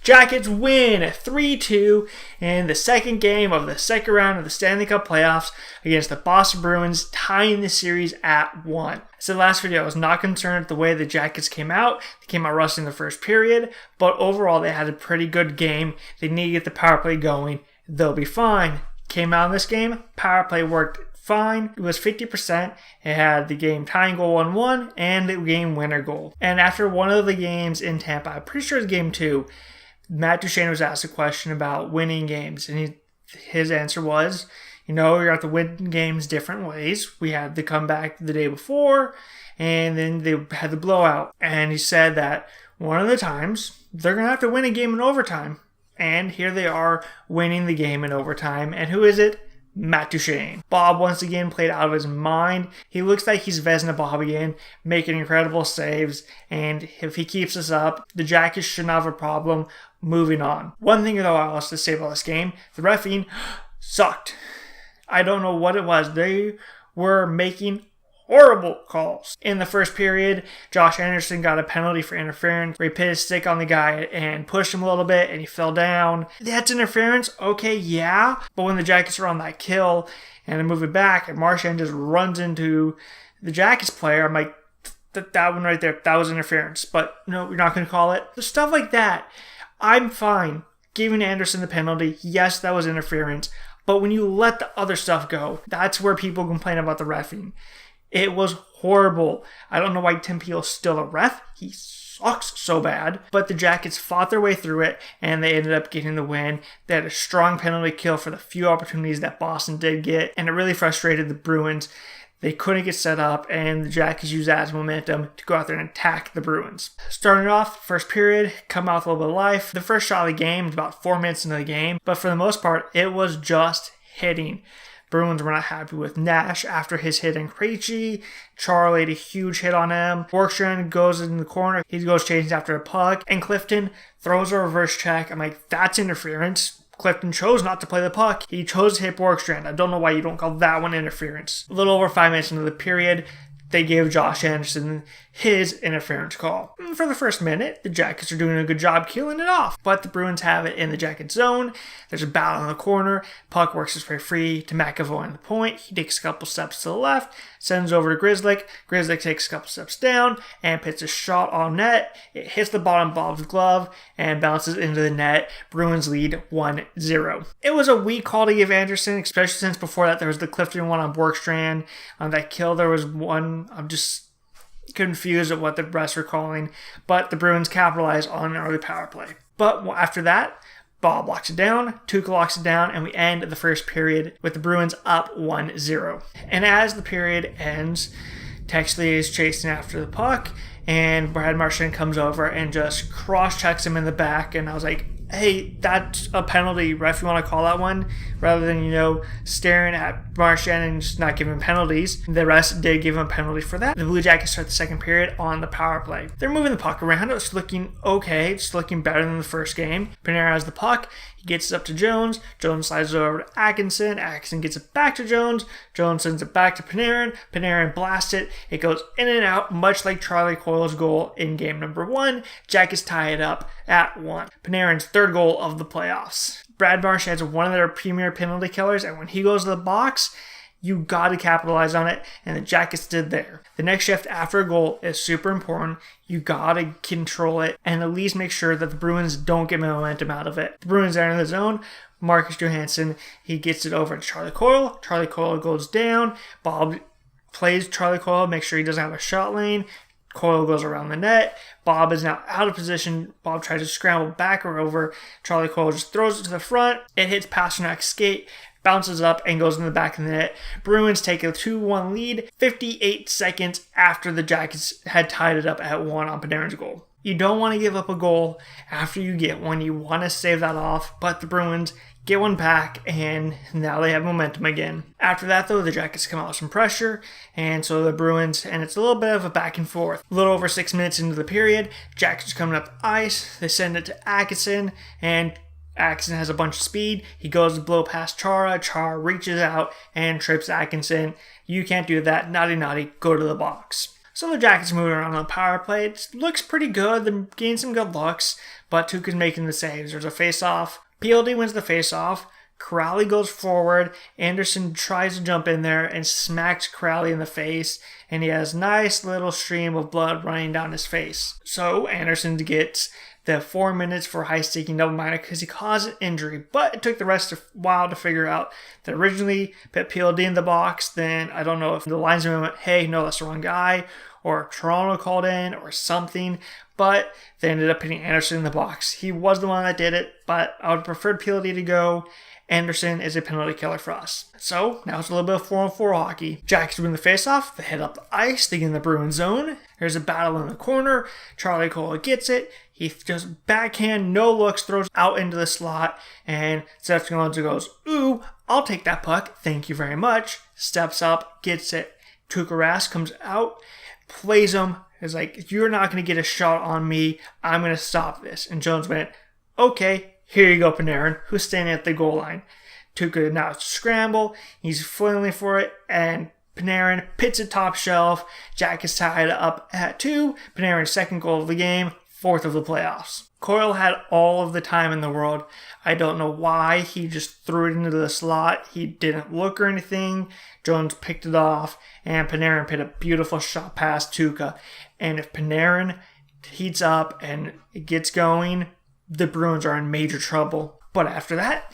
Jackets win 3-2 in the second game of the second round of the Stanley Cup Playoffs against the Boston Bruins, tying the series at 1. I said last video I was not concerned with the way the Jackets came out. They came out rusty in the first period, but overall they had a pretty good game. They need to get the power play going. They'll be fine. Came out in this game, power play worked fine. It was 50%. It had the game tying goal 1-1 and the game winner goal. And after one of the games in Tampa, I'm pretty sure it's game 2, Matt Duchene was asked a question about winning games, and his answer was, you have to win games different ways. We had the comeback the day before, and then they had the blowout. And he said that one of the times, they're going to have to win a game in overtime. And here they are winning the game in overtime. And who is it? Matt Duchene. Bob once again played out of his mind. He looks like he's Vezina Bob again, making incredible saves. And if he keeps this up, the Jackets should not have a problem moving on. One thing though I also say about this game, the reffing sucked. I don't know what it was. They were making horrible calls. In the first period, Josh Anderson got a penalty for interference where he put his stick on the guy and pushed him a little bit and he fell down. That's interference? Okay, yeah. But when the Jackets are on that kill and they're moving back and Marchand just runs into the Jackets player, I'm like, that one right there, that was interference. But no, you're not going to call it. The stuff like that, I'm fine giving Anderson the penalty. Yes, that was interference. But when you let the other stuff go, that's where people complain about the reffing. It was horrible. I don't know why Tim Peel's still a ref. He sucks so bad. But the Jackets fought their way through it, and they ended up getting the win. They had a strong penalty kill for the few opportunities that Boston did get, and it really frustrated the Bruins. They couldn't get set up, and the Jackets used that as momentum to go out there and attack the Bruins. Starting off, first period, come out with a little bit of life. The first shot of the game was about 4 minutes into the game, but for the most part, it was just hitting. Bruins were not happy with Nash after his hit on Krejci. Charlie had a huge hit on him. Borkstrand goes in the corner. He goes chasing after a puck. And Clifton throws a reverse check. I'm like, that's interference. Clifton chose not to play the puck. He chose to hit Borkstrand. I don't know why you don't call that one interference. A little over 5 minutes into the period, they gave Josh Anderson his interference call. And for the first minute, the Jackets are doing a good job killing it off. But the Bruins have it in the Jackets zone. There's a battle in the corner. Puck works his way free to McAvoy on the point. He takes a couple steps to the left, sends over to Grzelcyk. Grzelcyk takes a couple steps down and puts a shot on net. It hits the bottom of Bob's glove and bounces into the net. Bruins lead 1-0. It was a weak call to give Anderson, especially since before that there was the Clifton one on Borkstrand. On that kill, there was one. I'm just confused at what the rest were calling, but the Bruins capitalized on an early power play. But after that, Bob locks it down, Tuukka locks it down, and we end the first period with the Bruins up 1-0. And as the period ends, Texley is chasing after the puck, and Brad Marchand comes over and just cross-checks him in the back, and I was like, hey, that's a penalty, ref, you want to call that one? Rather than, staring at Marchand and just not giving penalties. The rest did give him a penalty for that. The Blue Jackets start the second period on the power play. They're moving the puck around. It's looking okay. It's looking better than the first game. Panarin has the puck. He gets it up to Jones. Jones slides it over to Atkinson. Atkinson gets it back to Jones. Jones sends it back to Panarin. Panarin blasts it. It goes in and out, much like Charlie Coyle's goal in game number 1. Jackets tie it up at 1. Panarin's third goal of the playoffs. Brad Marchand's one of their premier penalty killers, and when he goes to the box, you got to capitalize on it, and the Jackets did there. The next shift after a goal is super important. You got to control it and at least make sure that the Bruins don't get momentum out of it. The Bruins are in the zone. Marcus Johansson, he gets it over to Charlie Coyle. Charlie Coyle goes down. Bob plays Charlie Coyle, makes sure he doesn't have a shot lane. Coyle goes around the net. Bob is now out of position. Bob tries to scramble back or over. Charlie Coyle just throws it to the front. It hits Pasternak's skate, bounces up, and goes in the back of the net. Bruins take a 2-1 lead 58 seconds after the Jackets had tied it up at 1 on Panarin's goal. You don't want to give up a goal after you get one. You want to save that off, but the Bruins get one back, and now they have momentum again. After that, though, the Jackets come out with some pressure, and so the Bruins, and it's a little bit of a back and forth. A little over 6 minutes into the period, Jackets coming up the ice. They send it to Atkinson, and Atkinson has a bunch of speed. He goes to blow past Chara. Chara reaches out and trips Atkinson. You can't do that. Naughty, naughty. Go to the box. So the Jackets moving around on the power play. It looks pretty good. They're getting some good looks, but Tuukka's making the saves. There's a face-off. PLD wins the face-off. Crowley goes forward. Anderson tries to jump in there and smacks Crowley in the face, and he has a nice little stream of blood running down his face. So Anderson gets the 4 minutes for high-sticking double minor because he caused an injury, but it took the rest of a while to figure out that originally put PLD in the box. Then I don't know if the linesman went, hey, no, that's the wrong guy, or Toronto called in or something, but they ended up putting Anderson in the box. He was the one that did it, but I would have preferred PLD to go. Anderson is a penalty killer for us. So now it's a little bit of 4-on-4 hockey. Jackets win the faceoff. They head up the ice. They get in the Bruins zone. There's a battle in the corner. Charlie Cole gets it. He just backhand, no looks, throws out into the slot. And Seth Gallenza goes, ooh, I'll take that puck. Thank you very much. Steps up, gets it. Tuukka Rask comes out, plays him. Is like, you're not going to get a shot on me. I'm going to stop this. And Jones went, okay. Here you go, Panarin, who's standing at the goal line. Tuukka now scramble. He's flailing for it, and Panarin pits it top shelf. Jack is tied up at 2. Panarin's second goal of the game, 4th of the playoffs. Coyle had all of the time in the world. I don't know why. He just threw it into the slot. He didn't look or anything. Jones picked it off, and Panarin put a beautiful shot past Tuukka. And if Panarin heats up and it gets going, the Bruins are in major trouble. But after that,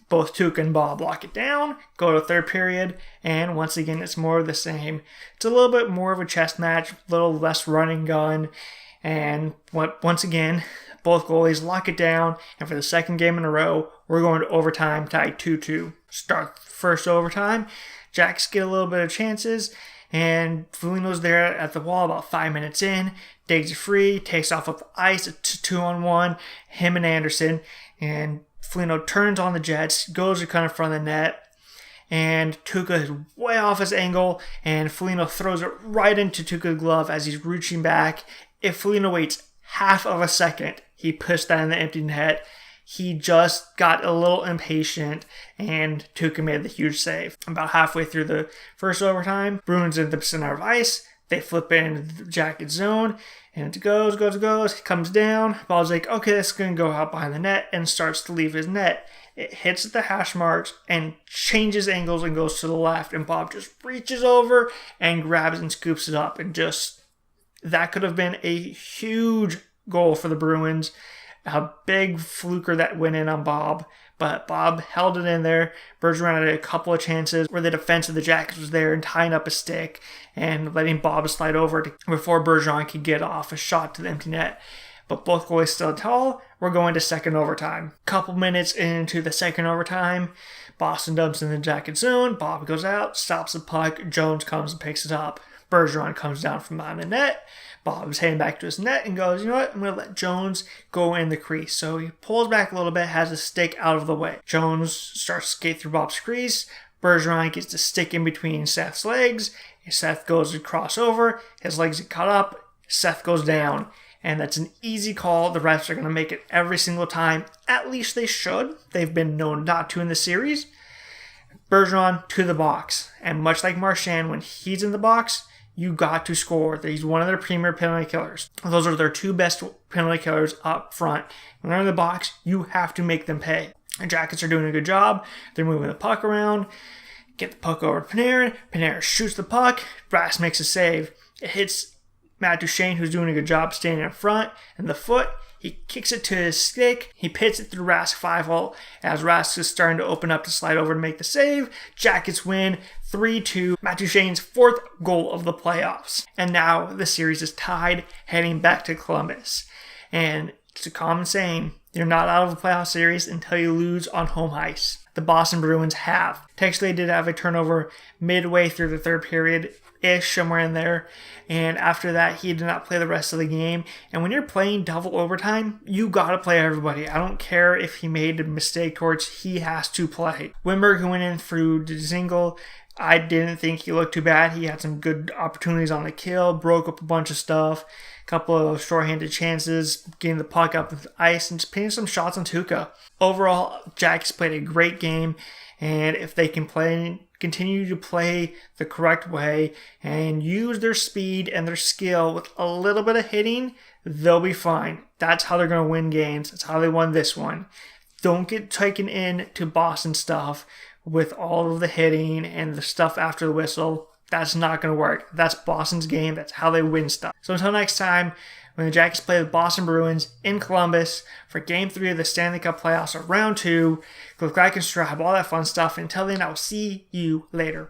both Tuukka and Bob lock it down, go to third period, and once again, it's more of the same. It's a little bit more of a chess match, a little less running gun, and once again, both goalies lock it down, and for the second game in a row, we're going to overtime, tied 2-2. Start first overtime, Jacks get a little bit of chances, and Foligno's there at the wall about 5 minutes in, digs it free, takes off up the ice, it's 2-on-1, him and Anderson, and Foligno turns on the Jets, goes to kind of front of the net, and Tuukka is way off his angle, and Foligno throws it right into Tuukka's glove as he's reaching back. If Foligno waits half of a second, he pushed that in the empty net. He just got a little impatient, and Tuukka made the huge save. About halfway through the first overtime, Bruins in the center of ice. They flip it into the Jacket zone, and it goes. It comes down. Ball's like, okay, this is going to go out behind the net, and starts to leave his net. It hits the hash marks and changes angles and goes to the left, and Bob just reaches over and grabs and scoops it up, and just, that could have been a huge goal for the Bruins. A big fluker that went in on Bob, but Bob held it in there. Bergeron had a couple of chances where the defense of the Jackets was there and tying up a stick and letting Bob slide over before Bergeron could get off a shot to the empty net. But both goalies still tall. We're going to second overtime. Couple minutes into the second overtime, Boston dumps in the Jacket zone. Bob goes out, stops the puck. Jones comes and picks it up. Bergeron comes down from behind the net. Bob's heading back to his net and goes, you know what, I'm going to let Jones go in the crease. So he pulls back a little bit, has a stick out of the way. Jones starts to skate through Bob's crease. Bergeron gets the stick in between Seth's legs. Seth goes to cross over. His legs get caught up. Seth goes down. And that's an easy call. The refs are going to make it every single time. At least they should. They've been known not to in the series. Bergeron to the box. And much like Marchand, when he's in the box, you got to score. He's one of their premier penalty killers. Those are their two best penalty killers up front. When they're in the box, you have to make them pay. The Jackets are doing a good job. They're moving the puck around. Get the puck over to Panarin. Panarin shoots the puck. Rask makes a save. It hits Matt Duchene, who's doing a good job standing in front, and the foot. He kicks it to his stick. He pits it through Rask 5-hole as Rask is starting to open up to slide over to make the save. Jackets win 3-2. Matt Duchene's 4th goal of the playoffs. And now the series is tied, heading back to Columbus. And it's a common saying, you're not out of the playoff series until you lose on home ice. The Boston Bruins have. Technically, they did have a turnover midway through the third period-ish, somewhere in there. And after that, he did not play the rest of the game. And when you're playing double overtime, you got to play everybody. I don't care if he made a mistake towards, he has to play. Wimberg went in through Dzingel. I didn't think he looked too bad. He had some good opportunities on the kill, broke up a bunch of stuff, a couple of shorthanded chances, getting the puck up the ice, and just putting some shots on Tuukka. Overall, Jack's played a great game, and if they can play continue to play the correct way and use their speed and their skill with a little bit of hitting, they'll be fine. That's how they're going to win games. That's how they won this one. Don't get taken in to Boston stuff with all of the hitting and the stuff after the whistle. That's not going to work. That's Boston's game. That's how they win stuff. So until next time, when the Jackets play the Boston Bruins in Columbus for Game 3 of the Stanley Cup Playoffs or Round 2, go back and strive, all that fun stuff. Until then, I will see you later.